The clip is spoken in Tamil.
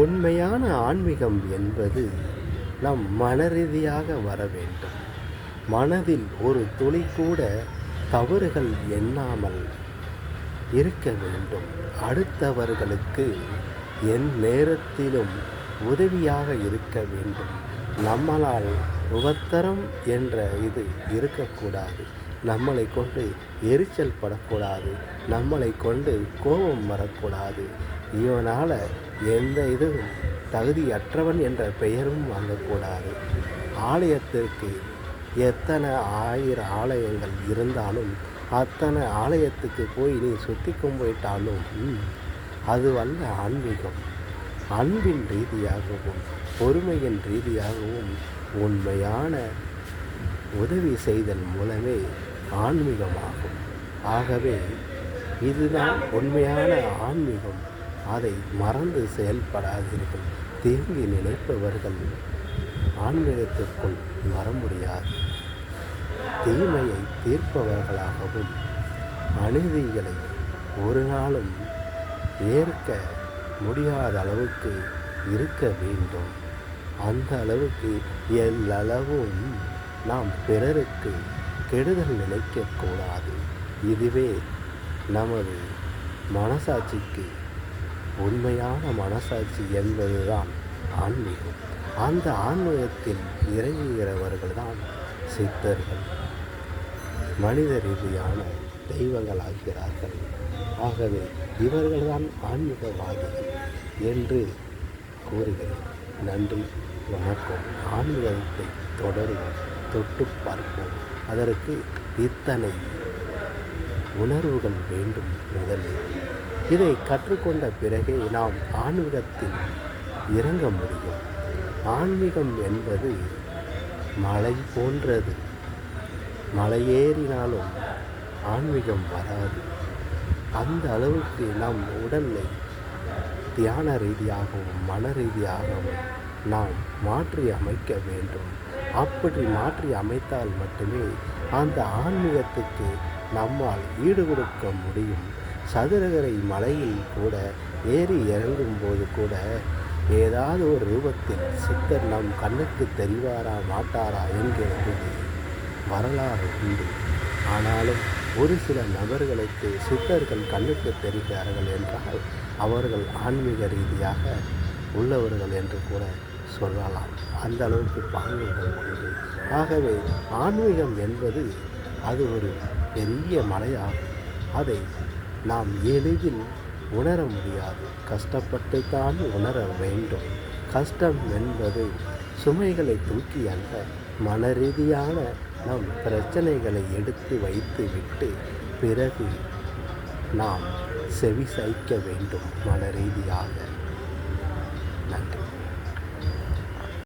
உண்மையான ஆன்மீகம் என்பது நம் மனரீதியாக வர வேண்டும். மனதில் ஒரு துளி கூட தவறுகள் எண்ணாமல் இருக்க வேண்டும். அடுத்தவர்களுக்கு நேரத்திலும் உதவியாக இருக்க வேண்டும். நம்மளால் உபத்திரம் என்ற இது இருக்கக்கூடாது. நம்மளை கொண்டு எரிச்சல் படக்கூடாது. நம்மளை கொண்டு கோபம் வரக்கூடாது. இவனால் எந்த இதுவும் தகுதியற்றவன் என்ற பெயரும் வாங்கக்கூடாது. ஆலயத்திற்கு எத்தனை 1000 ஆலயங்கள் இருந்தாலும் அத்தனை ஆலயத்துக்கு போய் நீ சுற்றி கும்பிட்டாலும் அது அல்ல ஆன்மீகம். அன்பின் ரீதியாகவும் பொறுமையின் ரீதியாகவும் உண்மையான உதவி செய்தல் மூலமே ஆன்மீகமாகும். ஆகவே இதுதான் உண்மையான ஆன்மீகம். அதை மறந்து செயல்படாதீர்கள். தீங்கி நினைப்பவர்கள் ஆன்மீகத்திற்குள் வர முடியாது. தீமையை தீர்ப்பவர்களாகவும் அநீதிகளை ஒரு நாளும் ஏற்க முடியாத அளவுக்கு இருக்க வேண்டும். அந்த அளவுக்கு எல்லளவும் நாம் பிறருக்கு கெடுதல் நினைக்கக்கூடாது. இதுவே நமது மனசாட்சிக்கு உண்மையான மனசாட்சி என்பதுதான் ஆன்மீகம். அந்த ஆன்மீகத்தில் இறங்குகிறவர்கள்தான் சித்தர்கள், மனித ரீதியான தெய்வங்களாகிறார்கள். ஆகவே இவர்கள்தான் ஆன்மீகவாதிகள் என்று கூறுகிறேன். நன்றி, வணக்கம். ஆன்மீகத்தை தொடருவோம், தொட்டு பார்ப்போம். அதற்கு இத்தனை உணர்வுகள் வேண்டும். முதலில் இதை கற்றுக்கொண்ட பிறகே நாம் ஆன்மீகத்தில் இறங்க முடியும். ஆன்மீகம் என்பது மலை போன்றது. மலையேறினாலும் ஆன்மீகம் வராது. அந்த அளவுக்கு நம் உடலை தியான ரீதியாகவும் மன ரீதியாகவும் நாம் மாற்றி அமைக்க வேண்டும். அப்படி மாற்றி அமைத்தால் மட்டுமே அந்த ஆன்மீகத்துக்கு நம்மால் ஈடு கொடுக்க முடியும். சதுரகரை மலையில் கூட ஏறி இறங்கும்போது கூட ஏதாவது ஒரு ரூபத்தில் சித்தர் நம் கண்ணுக்கு தெரிவாரா மாட்டாரா என்கிறது வரலாறு உண்டு. ஆனாலும் ஒரு சில நபர்களுக்கு சித்தர்கள் கண்ணுக்கு தெரிகிறார்கள் என்றால் அவர்கள் ஆன்மீக ரீதியாக உள்ளவர்கள் என்று கூட சொல்லலாம். அந்த அளவுக்கு பாங்குகள் உண்டு. ஆகவே ஆன்மீகம் என்பது அது ஒரு பெரிய மலையாகும். அதை நாம் எளிதில் உணர முடியாது. கஷ்டப்பட்டுத்தான் உணர வேண்டும். கஷ்டம் என்பது சுமைகளை தூக்கி அல்ல, மன ரீதியான நம் பிரச்சனைகளை எடுத்து வைத்து விட்டு பிறகு நாம் செவி சாய்க்க வேண்டும் மன ரீதியாக. நன்றி.